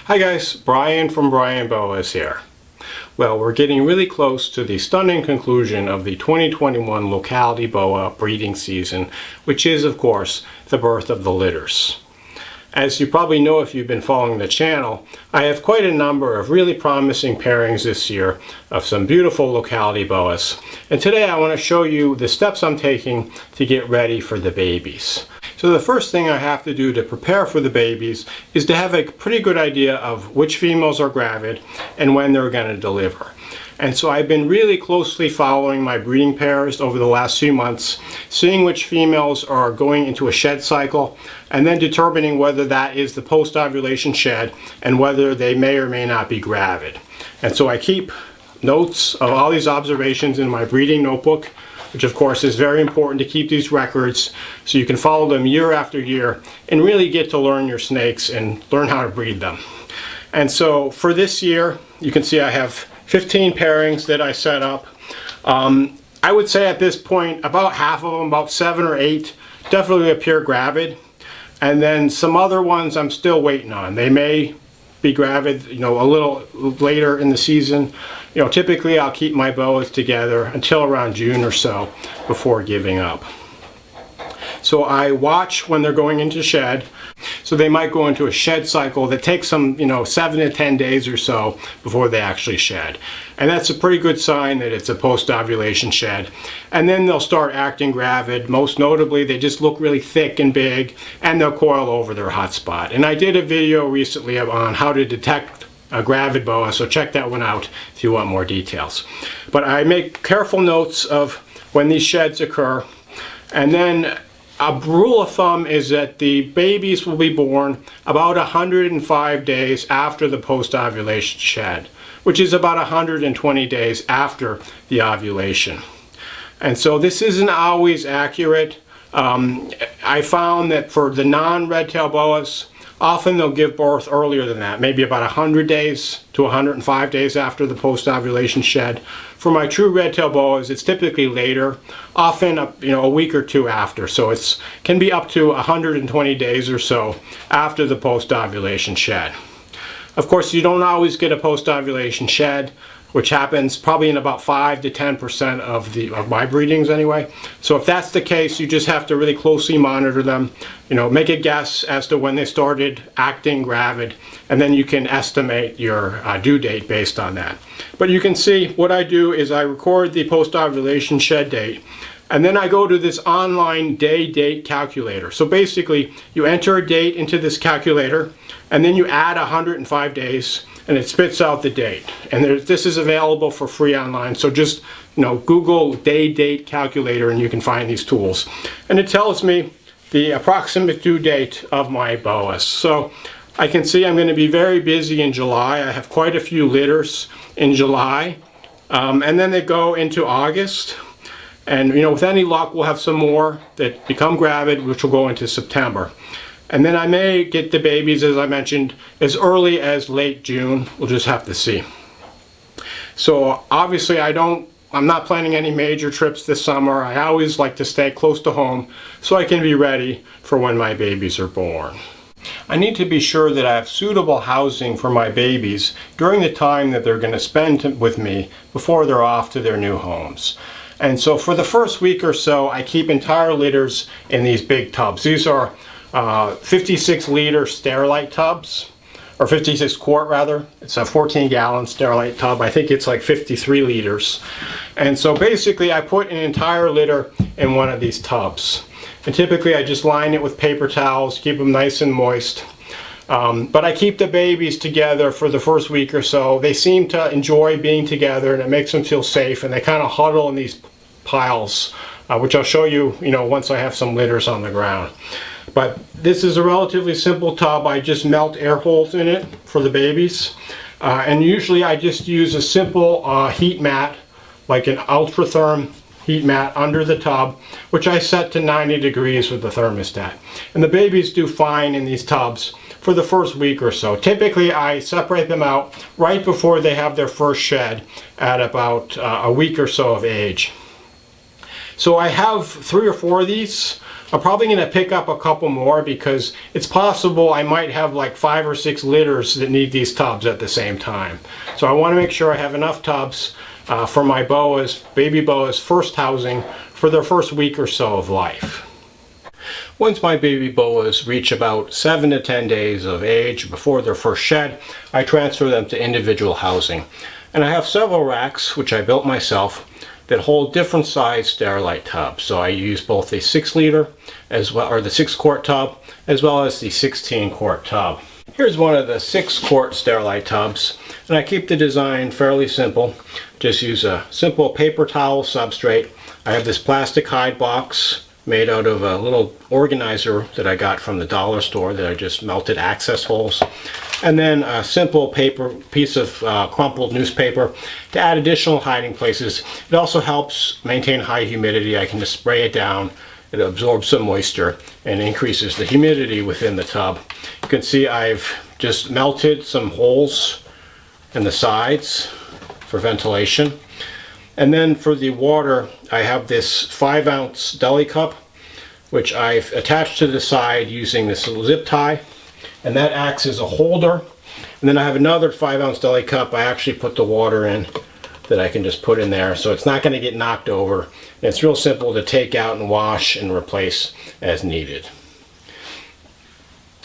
Hi guys, Brian from Boas here. Well, we're getting really close to the stunning conclusion of the 2021 locality boa breeding season, which is, of course, the birth of the litters. As you probably know if you've been following the channel, I have quite a number of really promising pairings this year of some beautiful locality boas. And today I want to show you the steps I'm taking to get ready for the babies. So the first thing I have to do to prepare for the babies is to have a pretty good idea of which females are gravid and when they're going to deliver. And so I've been really closely following my breeding pairs over the last few months, seeing which females are going into a shed cycle, and then determining whether that is the post-ovulation shed and whether they may or may not be gravid. And so I keep notes of all these observations in my breeding notebook, which of course is very important to keep these records so you can follow them year after year and really get to learn your snakes and learn how to breed them. And so for this year, you can see I have 15 pairings that I set up. I would say at this point about half of them, about 7 or 8, definitely appear gravid. And then some other ones I'm still waiting on. They may be gravid, a little later in the season. Typically I'll keep my boas together until around June or so before giving up. So I watch when they're going into shed. So they might go into a shed cycle that takes them, 7 to 10 days or so before they actually shed. And that's a pretty good sign that it's a post-ovulation shed. And then they'll start acting gravid. Most notably, they just look really thick and big, and they'll coil over their hot spot. And I did a video recently on how to detect a gravid boa, so check that one out if you want more details. But I make careful notes of when these sheds occur, and then a rule of thumb is that the babies will be born about 105 days after the post-ovulation shed, which is about 120 days after the ovulation. And so this isn't always accurate. I found that for the non-red-tail boas, often they'll give birth earlier than that, maybe about 100 days to 105 days after the post-ovulation shed. For my true red-tail boas, it's typically later, often a week or two after. So it can be up to 120 days or so after the post-ovulation shed. Of course, you don't always get a post-ovulation shed, which happens probably in about 5 to 10% of my breedings anyway. So if that's the case, you just have to really closely monitor them, make a guess as to when they started acting gravid, and then you can estimate your due date based on that. But you can see what I do is I record the post-ovulation shed date, and then I go to this online day-date calculator. So basically, you enter a date into this calculator, and then you add 105 days, and it spits out the date. And this is available for free online, so just Google day-date calculator and you can find these tools. And it tells me the approximate due date of my boas. So I can see I'm going to be very busy in July. I have quite a few litters in July, and then they go into August. And with any luck, we'll have some more that become gravid, which will go into September. And then I may get the babies, as I mentioned, as early as late June. We'll just have to see. So obviously I'm not planning any major trips this summer. I always like to stay close to home so I can be ready for when my babies are born. I need to be sure that I have suitable housing for my babies during the time that they're going to spend with me before they're off to their new homes. And so for the first week or so, I keep entire litters in these big tubs. These are 56-liter Sterilite tubs, or 56 quart rather. It's a 14-gallon Sterilite tub. I think it's like 53 liters. And so basically I put an entire litter in one of these tubs. And typically I just line it with paper towels, keep them nice and moist. But I keep the babies together for the first week or so. They seem to enjoy being together and it makes them feel safe, and they kind of huddle in these piles, which I'll show you, once I have some litters on the ground. But this is a relatively simple tub. I just melt air holes in it for the babies. And usually I just use a simple heat mat, like an Ultratherm heat mat under the tub, which I set to 90 degrees with the thermostat. And the babies do fine in these tubs for the first week or so. Typically I separate them out right before they have their first shed at about a week or so of age. So I have 3 or 4 of these. I'm probably going to pick up a couple more because it's possible I might have like 5 or 6 litters that need these tubs at the same time. So I want to make sure I have enough tubs for my Boas, baby Boas, first housing for their first week or so of life. Once my baby Boas reach about 7 to 10 days of age before their first shed, I transfer them to individual housing. And I have several racks, which I built myself, that hold different size Sterilite tubs. So I use both the 6 liter as well, or the 6 quart tub, as well as the 16 quart tub. Here's one of the 6 quart Sterilite tubs, and I keep the design fairly simple. Just use a simple paper towel substrate. I have this plastic hide box made out of a little organizer that I got from the dollar store that I just melted access holes. And then a simple paper, piece of crumpled newspaper to add additional hiding places. It also helps maintain high humidity. I can just spray it down. It absorbs some moisture and increases the humidity within the tub. You can see I've just melted some holes in the sides for ventilation. And then for the water, I have this 5-ounce deli cup, which I've attached to the side using this little zip tie, and that acts as a holder. And then I have another 5-ounce deli cup I actually put the water in that I can just put in there, so it's not going to get knocked over. And it's real simple to take out and wash and replace as needed.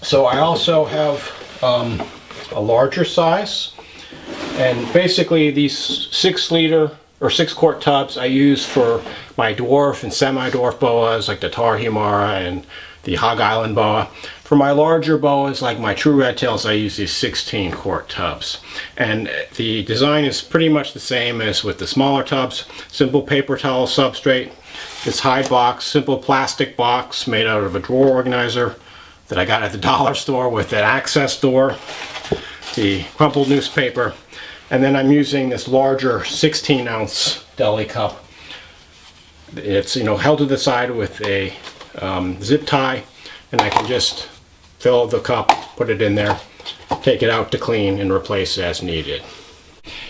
So I also have a larger size, and basically these 6 liter or 6 quart tubs I use for my dwarf and semi-dwarf boas like the Tarahumara and the Hog Island boa. For my larger boas like my true red tails, I use these 16 quart tubs. And the design is pretty much the same as with the smaller tubs. Simple paper towel substrate, this hide box, simple plastic box made out of a drawer organizer that I got at the dollar store with an access door, the crumpled newspaper, and then I'm using this larger 16-ounce deli cup. It's held to the side with a zip tie, and I can just fill the cup, put it in there, take it out to clean, and replace as needed.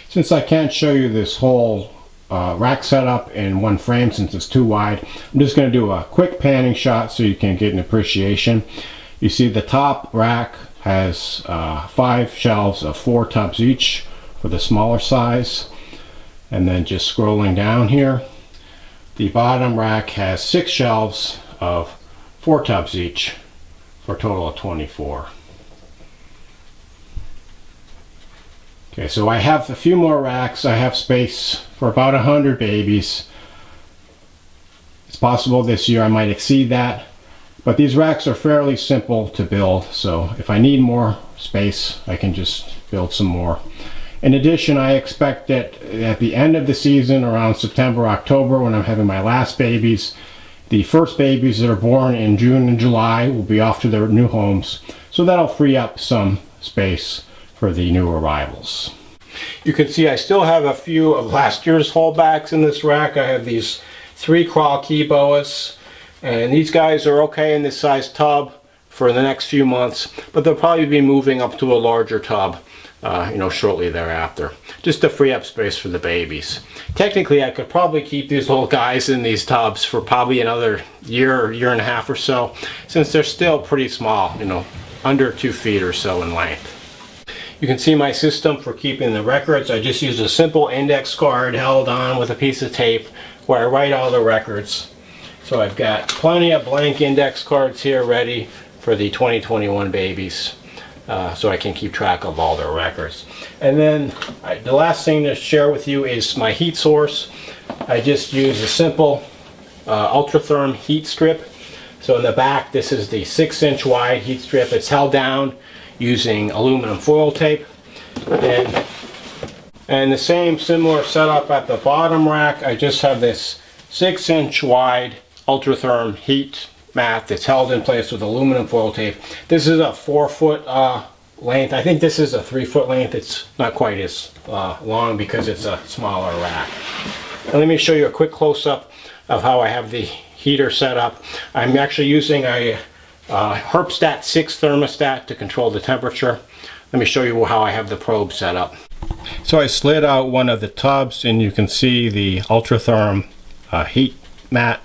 Since I can't show you this whole rack setup in one frame since it's too wide, I'm just going to do a quick panning shot so you can get an appreciation. You see the top rack has 5 shelves of 4 tubs each for the smaller size, and then just scrolling down here, the bottom rack has 6 shelves of 4 tubs each for a total of 24. Okay, so I have a few more racks. I have space for about 100 babies. It's possible this year I might exceed that, but these racks are fairly simple to build, so if I need more space I can just build some more. In addition, I expect that at the end of the season, around September, October, when I'm having my last babies, the first babies that are born in June and July will be off to their new homes, so that'll free up some space for the new arrivals. You can see I still have a few of last year's holdbacks in this rack. I have these 3 crawl key boas, and these guys are okay in this size tub for the next few months, but they'll probably be moving up to a larger tub shortly thereafter, just to free up space for the babies. Technically, I could probably keep these little guys in these tubs for probably another year and a half or so, since they're still pretty small, under 2 feet or so in length. You can see my system for keeping the records. I just use a simple index card held on with a piece of tape where I write all the records. So I've got plenty of blank index cards here ready for the 2021 babies. So I can keep track of all their records. And then the last thing to share with you is my heat source. I just use a simple Ultratherm heat strip. So in the back, this is the 6-inch wide heat strip. It's held down using aluminum foil tape. And the same similar setup at the bottom rack. I just have this 6-inch wide Ultratherm heat mat that's held in place with aluminum foil tape. This is a 4-foot length. I think this is a 3-foot length. It's not quite as long because it's a smaller rack. And let me show you a quick close-up of how I have the heater set up. I'm actually using a Herpstat 6 thermostat to control the temperature. Let me show you how I have the probe set up. So I slid out one of the tubs, and you can see the Ultratherm heat mat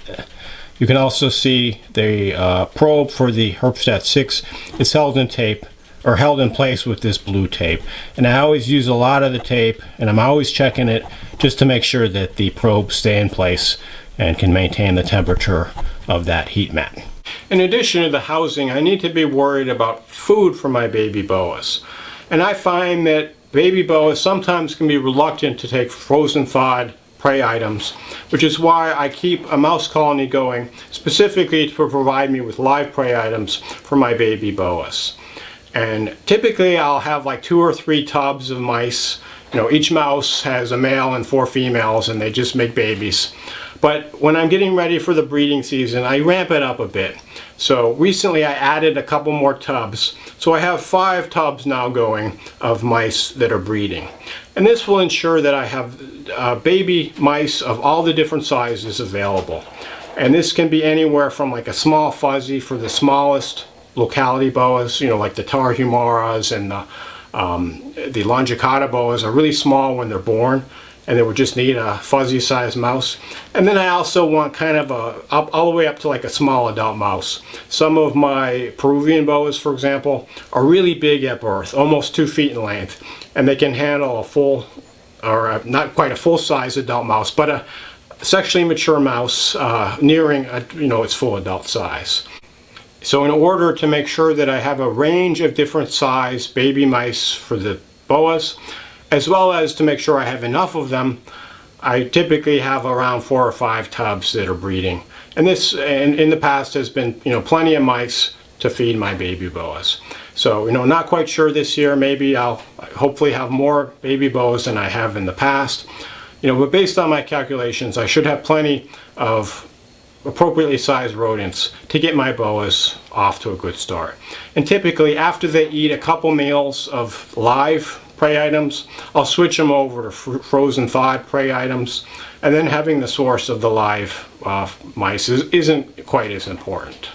You can also see the probe for the Herpstat 6 is held in tape, or held in place with this blue tape. And I always use a lot of the tape, and I'm always checking it just to make sure that the probes stay in place and can maintain the temperature of that heat mat. In addition to the housing, I need to be worried about food for my baby boas. And I find that baby boas sometimes can be reluctant to take frozen thawed prey items, which is why I keep a mouse colony going specifically to provide me with live prey items for my baby boas. And typically I'll have like 2 or 3 tubs of mice. You know, each mouse has a male and 4 females, and they just make babies. But when I'm getting ready for the breeding season, I ramp it up a bit. So recently I added a couple more tubs. So I have 5 tubs now going of mice that are breeding. And this will ensure that I have baby mice of all the different sizes available. And this can be anywhere from like a small fuzzy for the smallest locality boas, you know, like the Tarahumaras and the Longicauda boas are really small when they're born, and they would just need a fuzzy sized mouse. And then I also want kind of all the way up to like a small adult mouse. Some of my Peruvian boas, for example, are really big at birth, almost 2 feet in length, and they can handle a full, or not quite a full size adult mouse, but a sexually mature mouse nearing its full adult size. So in order to make sure that I have a range of different size baby mice for the boas, as well as to make sure I have enough of them, I typically have around 4 or 5 tubs that are breeding. And this, in the past, has been plenty of mice to feed my baby boas. So not quite sure this year. Maybe I'll hopefully have more baby boas than I have in the past. But based on my calculations, I should have plenty of appropriately sized rodents to get my boas off to a good start. And typically after they eat a couple meals of live prey items, I'll switch them over to frozen thawed prey items, and then having the source of the live mice isn't quite as important.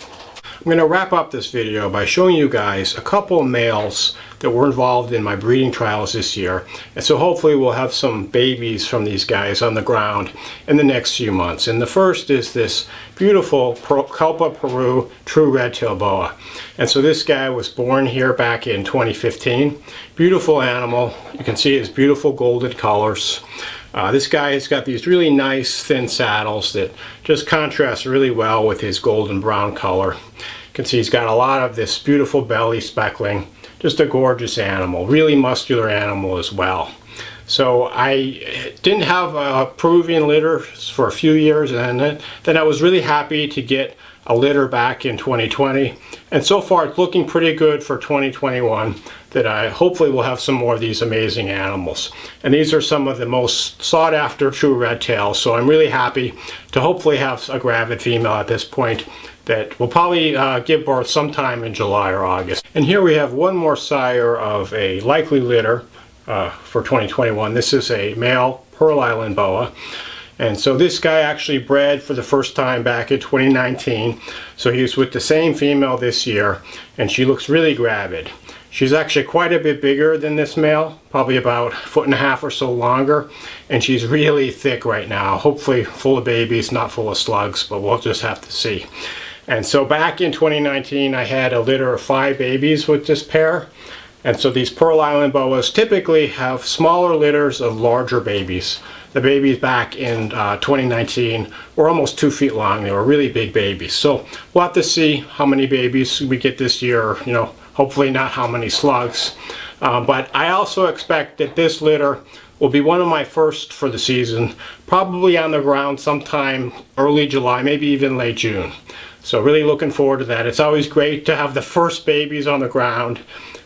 I'm going to wrap up this video by showing you guys a couple of males that were involved in my breeding trials this year, and so hopefully we'll have some babies from these guys on the ground in the next few months. And the first is this beautiful Culpa Peru true red-tailed boa. And so this guy was born here back in 2015. Beautiful animal. You can see his beautiful golden colors. This guy has got these really nice thin saddles that just contrast really well with his golden brown color. You can see he's got a lot of this beautiful belly speckling. Just a gorgeous animal, really muscular animal as well. So I didn't have a Peruvian litter for a few years, and then I was really happy to get a litter back in 2020. And so far it's looking pretty good for 2021, that I hopefully will have some more of these amazing animals. And these are some of the most sought after true red tails, so I'm really happy to hopefully have a gravid female at this point that will probably give birth sometime in July or August. And here we have one more sire of a likely litter for 2021. This is a male Pearl Island boa. And so this guy actually bred for the first time back in 2019. So he's with the same female this year, and she looks really gravid. She's actually quite a bit bigger than this male, probably about 1.5 feet or so longer, and she's really thick right now. Hopefully full of babies, not full of slugs, but we'll just have to see. And so back in 2019, I had a litter of 5 babies with this pair. And so these Pearl Island boas typically have smaller litters of larger babies. The babies back in 2019 were almost 2 feet long. They were really big babies. So we'll have to see how many babies we get this year, hopefully not how many slugs. But I also expect that this litter will be one of my first for the season, probably on the ground sometime early July, maybe even late June. So really looking forward to that. It's always great to have the first babies on the ground.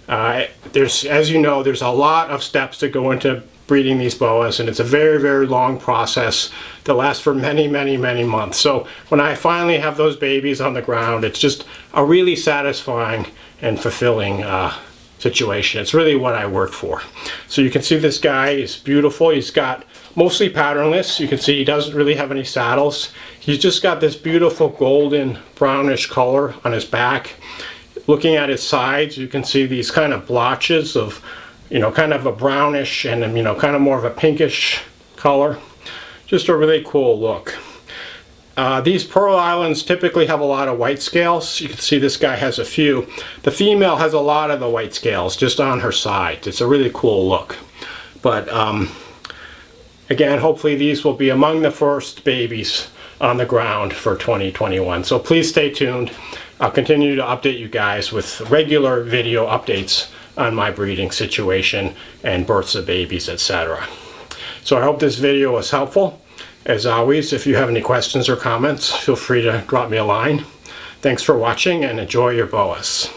As you know, there's a lot of steps that go into breeding these boas, and it's a very, very long process that lasts for many, many, many months. So when I finally have those babies on the ground, it's just a really satisfying and fulfilling situation. It's really what I work for. So you can see this guy is beautiful. He's got mostly patternless. You can see he doesn't really have any saddles. He's just got this beautiful golden brownish color on his back. Looking at his sides, you can see these kind of blotches of, kind of a brownish and, kind of more of a pinkish color. Just a really cool look. These Pearl Islands typically have a lot of white scales. You can see this guy has a few. The female has a lot of the white scales just on her side. It's a really cool look. But again, hopefully these will be among the first babies on the ground for 2021. So please stay tuned. I'll continue to update you guys with regular video updates on my breeding situation and births of babies, etc. So I hope this video was helpful. As always, if you have any questions or comments, feel free to drop me a line. Thanks for watching and enjoy your boas.